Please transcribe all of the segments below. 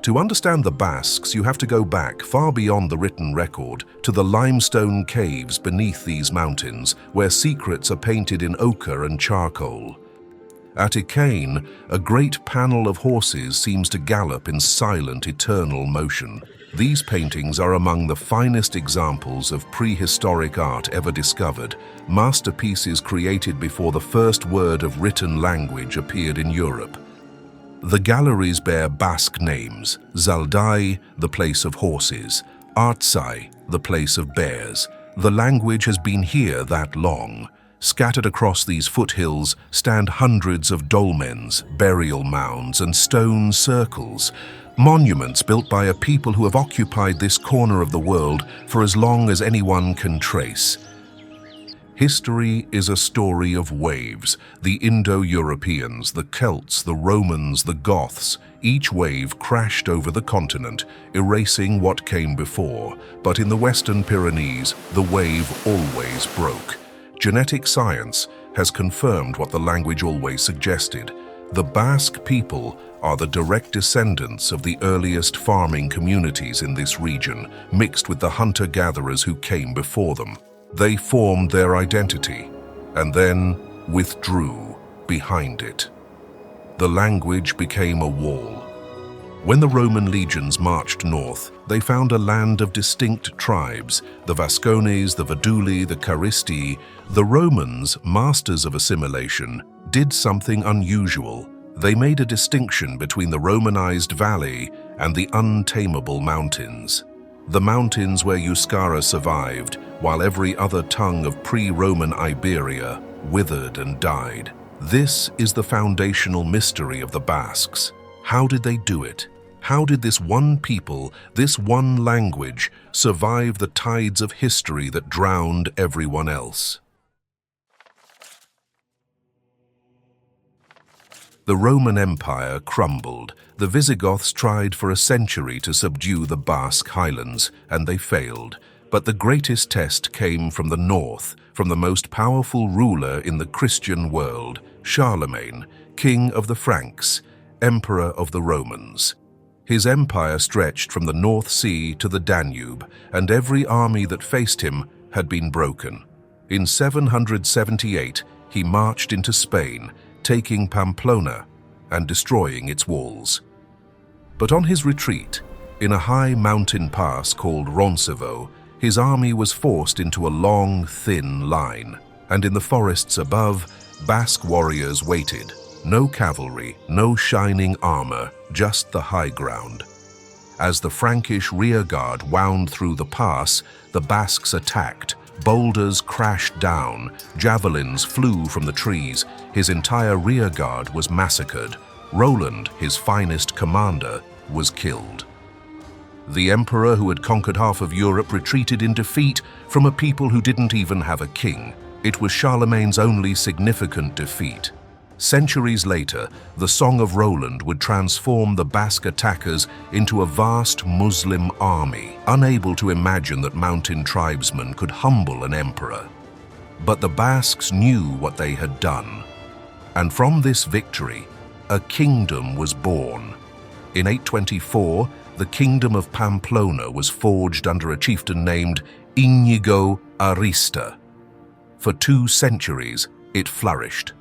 To understand the Basques, you have to go back far beyond the written record to the limestone caves beneath these mountains, where secrets are painted in ochre and charcoal. At Icain, a great panel of horses seems to gallop in silent, eternal motion. These paintings are among the finest examples of prehistoric art ever discovered, masterpieces created before the first word of written language appeared in Europe. The galleries bear Basque names: Zaldai, the place of horses; Artsai, the place of bears. The language has been here that long. Scattered across these foothills stand hundreds of dolmens, burial mounds, and stone circles, monuments built by a people who have occupied this corner of the world for as long as anyone can trace. History is a story of waves: the Indo-Europeans, the Celts, the Romans, the Goths. Each wave crashed over the continent, erasing what came before. But in the Western Pyrenees, the wave always broke. Genetic science has confirmed what the language always suggested. The Basque people are the direct descendants of the earliest farming communities in this region, mixed with the hunter-gatherers who came before them. They formed their identity and then withdrew behind it. The language became a wall. When the Roman legions marched north, they found a land of distinct tribes: the Vascones, the Vaduli, the Caristi. The Romans, masters of assimilation, did something unusual. They made a distinction between the Romanized valley and the untamable mountains. The mountains where Euskara survived, while every other tongue of pre-Roman Iberia withered and died. This is the foundational mystery of the Basques. How did they do it? How did this one people, this one language, survive the tides of history that drowned everyone else? The Roman Empire crumbled. The Visigoths tried for a century to subdue the Basque highlands, and they failed. But the greatest test came from the north, from the most powerful ruler in the Christian world, Charlemagne, king of the Franks, emperor of the Romans. His empire stretched from the North Sea to the Danube, and every army that faced him had been broken. In 778, he marched into Spain, taking Pamplona and destroying its walls. But on his retreat, in a high mountain pass called Roncevaux, his army was forced into a long, thin line, and in the forests above, Basque warriors waited. No cavalry, no shining armor, just the high ground. As the Frankish rearguard wound through the pass, the Basques attacked. Boulders crashed down, javelins flew from the trees. His entire rearguard was massacred. Roland, his finest commander, was killed. The emperor who had conquered half of Europe retreated in defeat from a people who didn't even have a king. It was Charlemagne's only significant defeat. Centuries later, the Song of Roland would transform the Basque attackers into a vast Muslim army, unable to imagine that mountain tribesmen could humble an emperor. But the Basques knew what they had done, and from this victory, a kingdom was born. In 824, the kingdom of Pamplona was forged under a chieftain named Íñigo Arista. For 2 centuries, it flourished.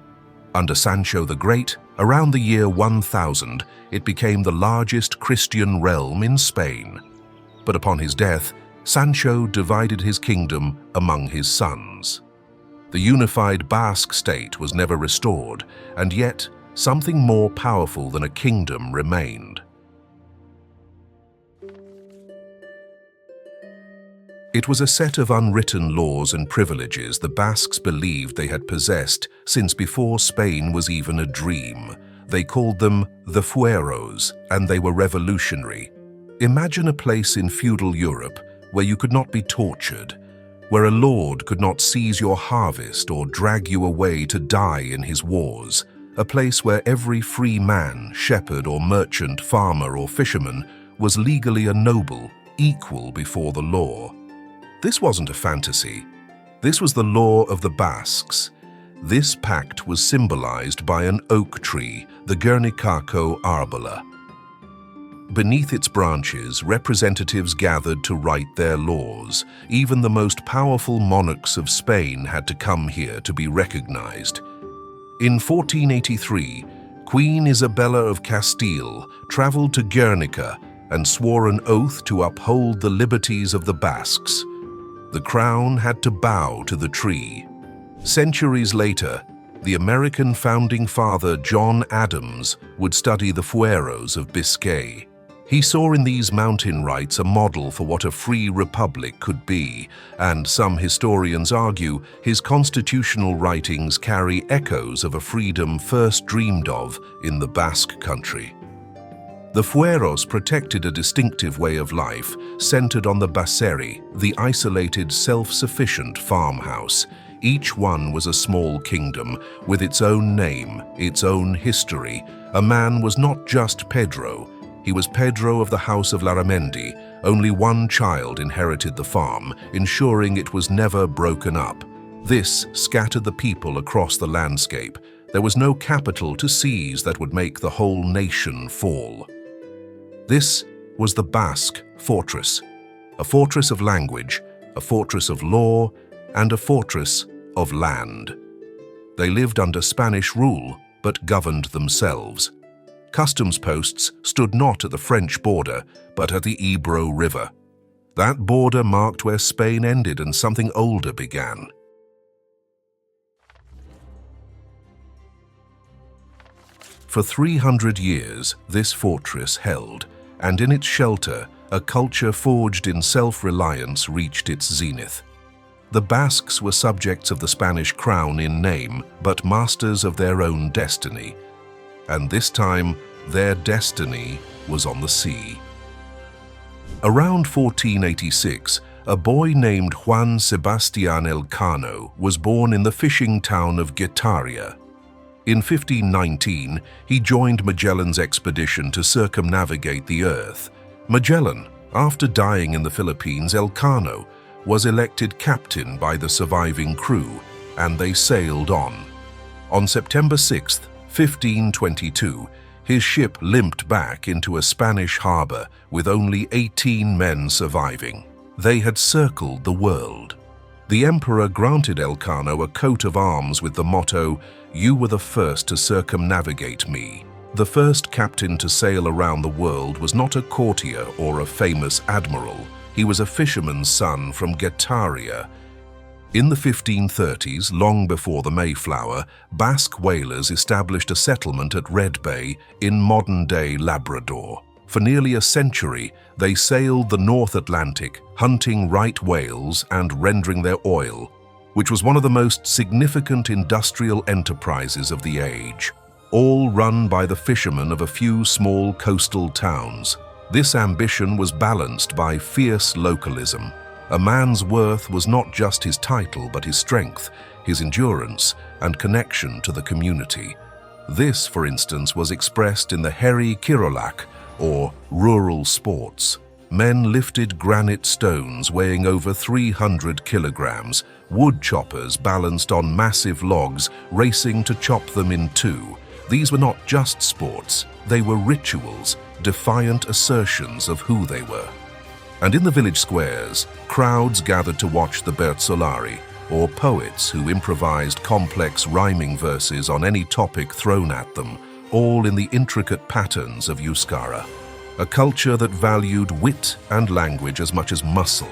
Under Sancho the Great, around the year 1000, it became the largest Christian realm in Spain. But upon his death, Sancho divided his kingdom among his sons. The unified Basque state was never restored, and yet something more powerful than a kingdom remained. It was a set of unwritten laws and privileges the Basques believed they had possessed since before Spain was even a dream. They called them the Fueros, and they were revolutionary. Imagine a place in feudal Europe where you could not be tortured, where a lord could not seize your harvest or drag you away to die in his wars, a place where every free man, shepherd or merchant, farmer or fisherman was legally a noble, equal before the law. This wasn't a fantasy. This was the law of the Basques. This pact was symbolized by an oak tree, the Gernika arbola. Beneath its branches, representatives gathered to write their laws. Even the most powerful monarchs of Spain had to come here to be recognized. In 1483, Queen Isabella of Castile traveled to Gernika and swore an oath to uphold the liberties of the Basques. The crown had to bow to the tree. Centuries later, the American founding father John Adams would study the Fueros of Biscay. He saw in these mountain rites a model for what a free republic could be, and some historians argue his constitutional writings carry echoes of a freedom first dreamed of in the Basque country. The Fueros protected a distinctive way of life centered on the Baseri, the isolated, self-sufficient farmhouse. Each one was a small kingdom with its own name, its own history. A man was not just Pedro. He was Pedro of the House of Larramendi. Only one child inherited the farm, ensuring it was never broken up. This scattered the people across the landscape. There was no capital to seize that would make the whole nation fall. This was the Basque fortress, a fortress of language, a fortress of law, and a fortress of land. They lived under Spanish rule, but governed themselves. Customs posts stood not at the French border, but at the Ebro River. That border marked where Spain ended and something older began. For 300 years, this fortress held, and in its shelter, a culture forged in self-reliance reached its zenith. The Basques were subjects of the Spanish crown in name, but masters of their own destiny. And this time, their destiny was on the sea. Around 1486, a boy named Juan Sebastián Elcano was born in the fishing town of Guetaria. In 1519, he joined Magellan's expedition to circumnavigate the Earth. Magellan, after dying in the Philippines, Elcano was elected captain by the surviving crew, and they sailed on. On September 6, 1522, his ship limped back into a Spanish harbor with only 18 men surviving. They had circled the world. The emperor granted Elcano a coat of arms with the motto, "You were the first to circumnavigate me." The first captain to sail around the world was not a courtier or a famous admiral. He was a fisherman's son from Guetaria. In the 1530s, long before the Mayflower, Basque whalers established a settlement at Red Bay in modern-day Labrador. For nearly a century, they sailed the North Atlantic, hunting right whales and rendering their oil, which was one of the most significant industrial enterprises of the age, all run by the fishermen of a few small coastal towns. This ambition was balanced by fierce localism. A man's worth was not just his title, but his strength, his endurance, and connection to the community. This, for instance, was expressed in the heri kirolak, or rural sports. Men lifted granite stones weighing over 300 kilograms, wood choppers balanced on massive logs, racing to chop them in two. These were not just sports, they were rituals, defiant assertions of who they were. And in the village squares, crowds gathered to watch the Bertsolari, or poets who improvised complex rhyming verses on any topic thrown at them, all in the intricate patterns of Euskara, a culture that valued wit and language as much as muscle.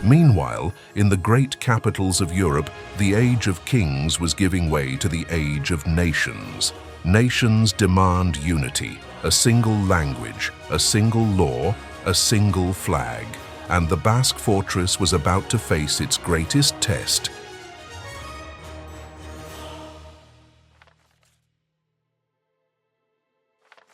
Meanwhile, in the great capitals of Europe, the age of kings was giving way to the age of nations. Nations demand unity, a single language, a single law, a single flag, and the Basque fortress was about to face its greatest test.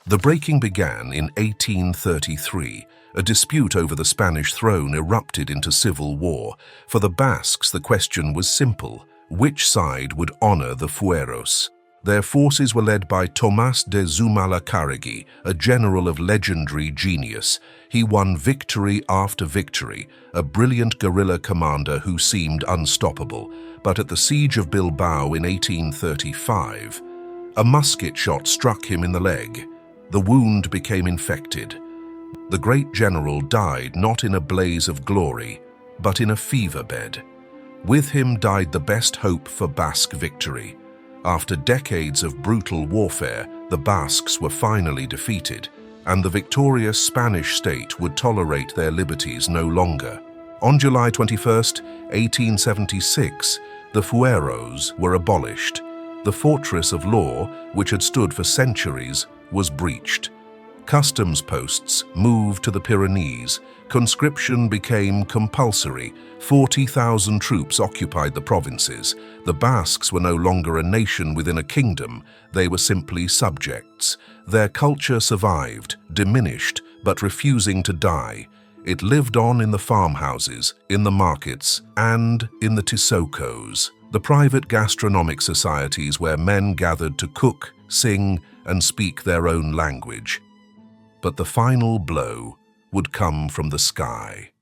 The breaking began in 1833. A dispute over the Spanish throne erupted into civil war. For the Basques, the question was simple: which side would honor the Fueros? Their forces were led by Tomás de Zumalacárregui, a general of legendary genius. He won victory after victory, a brilliant guerrilla commander who seemed unstoppable. But at the siege of Bilbao in 1835, a musket shot struck him in the leg. The wound became infected. The great general died not in a blaze of glory, but in a fever bed. With him died the best hope for Basque victory. After decades of brutal warfare, the Basques were finally defeated, and the victorious Spanish state would tolerate their liberties no longer. On July 21, 1876, the Fueros were abolished. The fortress of law, which had stood for centuries, was breached. Customs posts moved to the Pyrenees. Conscription became compulsory. 40,000 troops occupied the provinces. The Basques were no longer a nation within a kingdom. They were simply subjects. Their culture survived, diminished, but refusing to die. It lived on in the farmhouses, in the markets, and in the tisocos, the private gastronomic societies where men gathered to cook, sing, and speak their own language. But the final blow would come from the sky.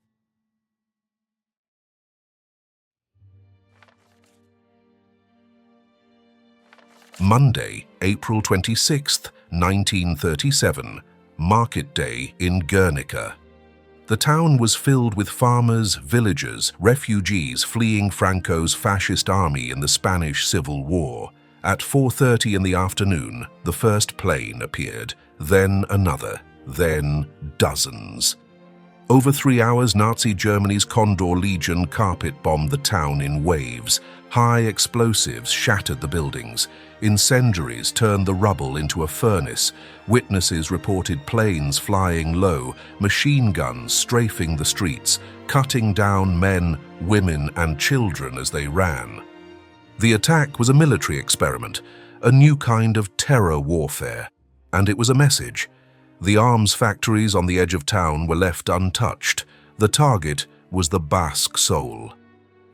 Monday, April 26, 1937, Market Day in Gernika. The town was filled with farmers, villagers, refugees fleeing Franco's fascist army in the Spanish Civil War. At 4:30 in the afternoon, the first plane appeared, then another, then dozens. Over 3 hours, Nazi Germany's Condor Legion carpet-bombed the town in waves. High explosives shattered the buildings. Incendiaries turned the rubble into a furnace. Witnesses reported planes flying low, machine guns strafing the streets, cutting down men, women, and children as they ran. The attack was a military experiment, a new kind of terror warfare, and it was a message. The arms factories on the edge of town were left untouched. The target was the Basque soul.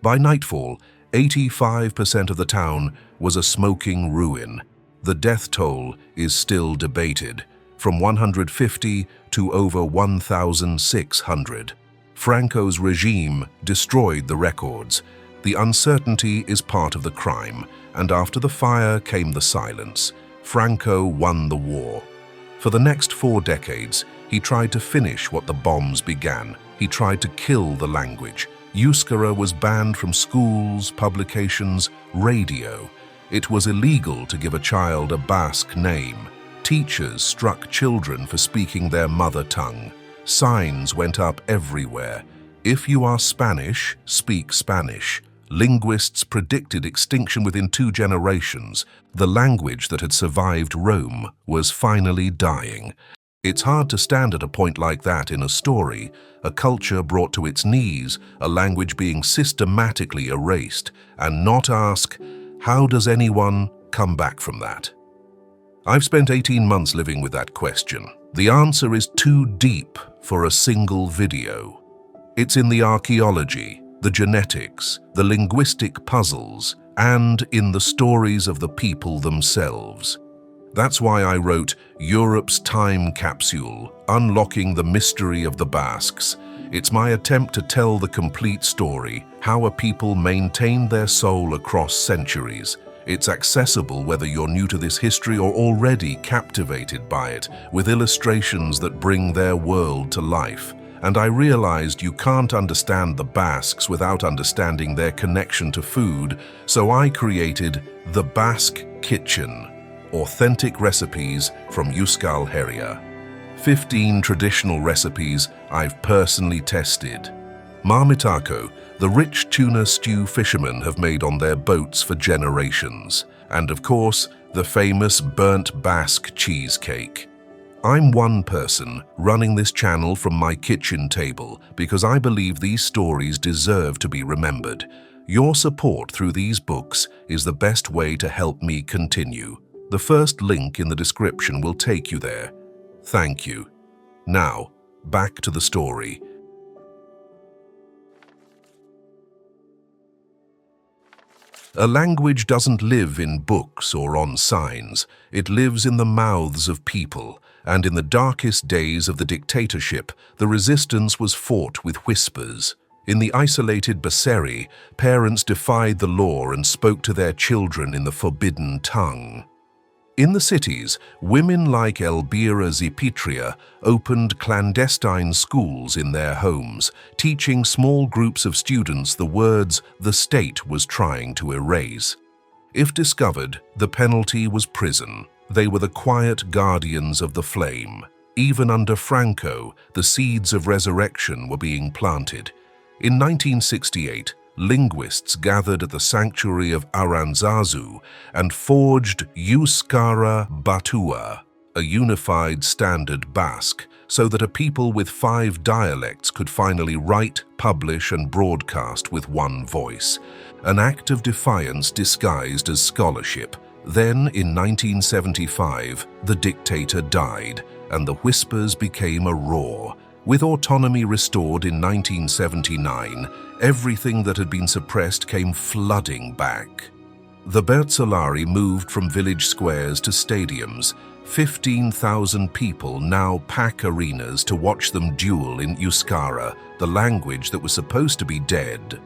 By nightfall, 85% of the town was a smoking ruin. The death toll is still debated, from 150 to over 1,600. Franco's regime destroyed the records. The uncertainty is part of the crime, and after the fire came the silence. Franco won the war. For the next 4 decades, he tried to finish what the bombs began. He tried to kill the language. Euskara was banned from schools, publications, radio. It was illegal to give a child a Basque name. Teachers struck children for speaking their mother tongue. Signs went up everywhere. If you are Spanish, speak Spanish. Linguists predicted extinction within 2 generations. The language that had survived Rome was finally dying. It's hard to stand at a point like that in a story, a culture brought to its knees, a language being systematically erased, and not ask, how does anyone come back from that? I've spent 18 months living with that question. The answer is too deep for a single video. It's in the archaeology, the genetics, the linguistic puzzles, and in the stories of the people themselves. That's why I wrote Europe's Time Capsule, Unlocking the Mystery of the Basques. It's my attempt to tell the complete story, how a people maintained their soul across centuries. It's accessible whether you're new to this history or already captivated by it, with illustrations that bring their world to life. And I realized you can't understand the Basques without understanding their connection to food, so I created the Basque Kitchen, authentic recipes from Euskara. 15 traditional recipes I've personally tested. Marmitako, the rich tuna stew fishermen have made on their boats for generations. And of course, the famous burnt Basque cheesecake. I'm one person running this channel from my kitchen table because I believe these stories deserve to be remembered. Your support through these books is the best way to help me continue. The first link in the description will take you there. Thank you. Now, back to the story. A language doesn't live in books or on signs. It lives in the mouths of people. And in the darkest days of the dictatorship, the resistance was fought with whispers. In the isolated Basques, parents defied the law and spoke to their children in the forbidden tongue. In the cities, women like Elbira Zipitria opened clandestine schools in their homes, teaching small groups of students the words the state was trying to erase. If discovered, the penalty was prison. They were the quiet guardians of the flame. Even under Franco, the seeds of resurrection were being planted. In 1968, linguists gathered at the sanctuary of Aranzazu and forged Euskara Batua, a unified standard Basque, so that a people with 5 dialects could finally write, publish, and broadcast with one voice. An act of defiance disguised as scholarship. Then, in 1975, the dictator died, and the whispers became a roar. With autonomy restored in 1979, everything that had been suppressed came flooding back. The Berzelari moved from village squares to stadiums. 15,000 people now pack arenas to watch them duel in Euskara, the language that was supposed to be dead.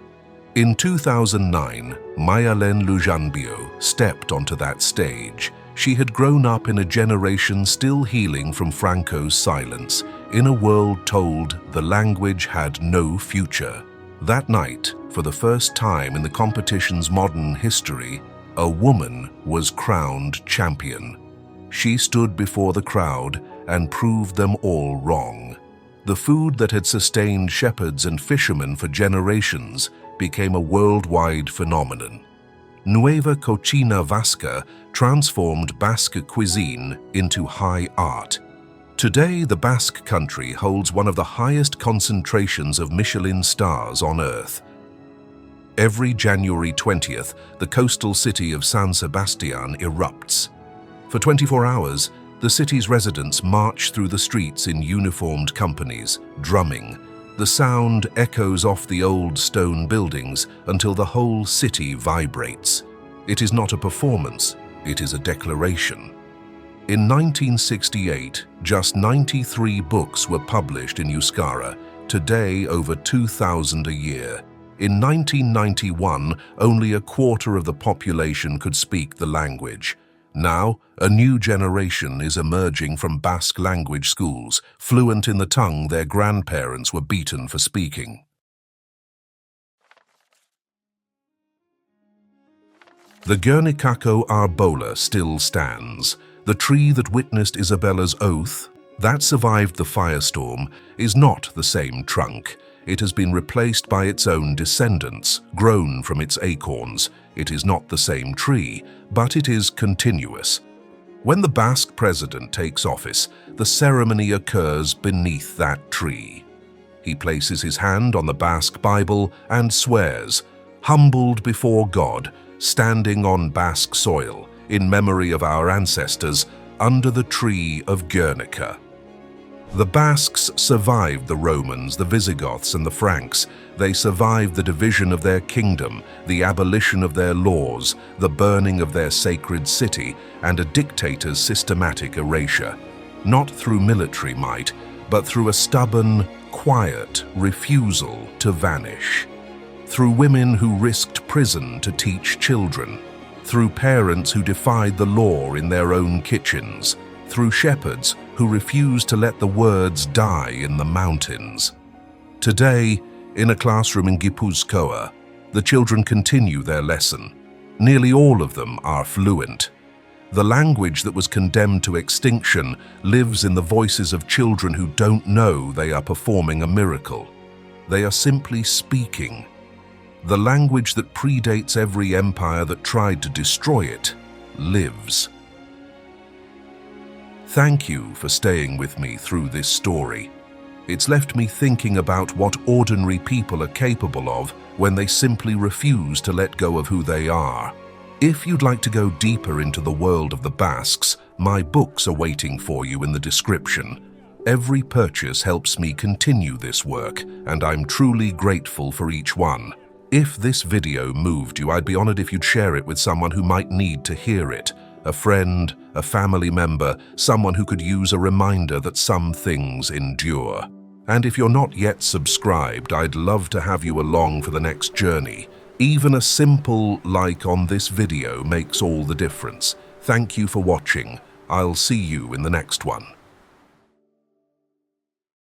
In 2009, Mayalen Lujanbio stepped onto that stage. She had grown up in a generation still healing from Franco's silence, in a world told the language had no future. That night, for the first time in the competition's modern history, a woman was crowned champion. She stood before the crowd and proved them all wrong. The food that had sustained shepherds and fishermen for generations became a worldwide phenomenon. Nueva Cocina Vasca transformed Basque cuisine into high art. Today, the Basque country holds one of the highest concentrations of Michelin stars on Earth. Every January 20th, the coastal city of San Sebastian erupts. For 24 hours, the city's residents march through the streets in uniformed companies, drumming. The sound echoes off the old stone buildings until the whole city vibrates. It is not a performance, it is a declaration. In 1968, just 93 books were published in Euskara. Today, over 2,000 a year. In 1991, only a quarter of the population could speak the language. Now, a new generation is emerging from Basque language schools, fluent in the tongue their grandparents were beaten for speaking. The Gernikako arbola still stands. The tree that witnessed Isabella's oath, that survived the firestorm, is not the same trunk. It has been replaced by its own descendants, grown from its acorns. It is not the same tree, but it is continuous. When the Basque president takes office, the ceremony occurs beneath that tree. He places his hand on the Basque Bible and swears, humbled before God, standing on Basque soil, in memory of our ancestors, under the tree of Guernica. The Basques survived the Romans, the Visigoths, and the Franks. They survived the division of their kingdom, the abolition of their laws, the burning of their sacred city, and a dictator's systematic erasure. Not through military might, but through a stubborn, quiet refusal to vanish. Through women who risked prison to teach children. Through parents who defied the law in their own kitchens. Through shepherds who refused to let the words die in the mountains. Today, in a classroom in Gipuzkoa, the children continue their lesson. Nearly all of them are fluent. The language that was condemned to extinction lives in the voices of children who don't know they are performing a miracle. They are simply speaking. The language that predates every empire that tried to destroy it lives. Thank you for staying with me through this story. It's left me thinking about what ordinary people are capable of when they simply refuse to let go of who they are. If you'd like to go deeper into the world of the Basques, my books are waiting for you in the description. Every purchase helps me continue this work, and I'm truly grateful for each one. If this video moved you, I'd be honored if you'd share it with someone who might need to hear it. A friend, a family member, someone who could use a reminder that some things endure. And if you're not yet subscribed, I'd love to have you along for the next journey. Even a simple like on this video makes all the difference. Thank you for watching. I'll see you in the next one.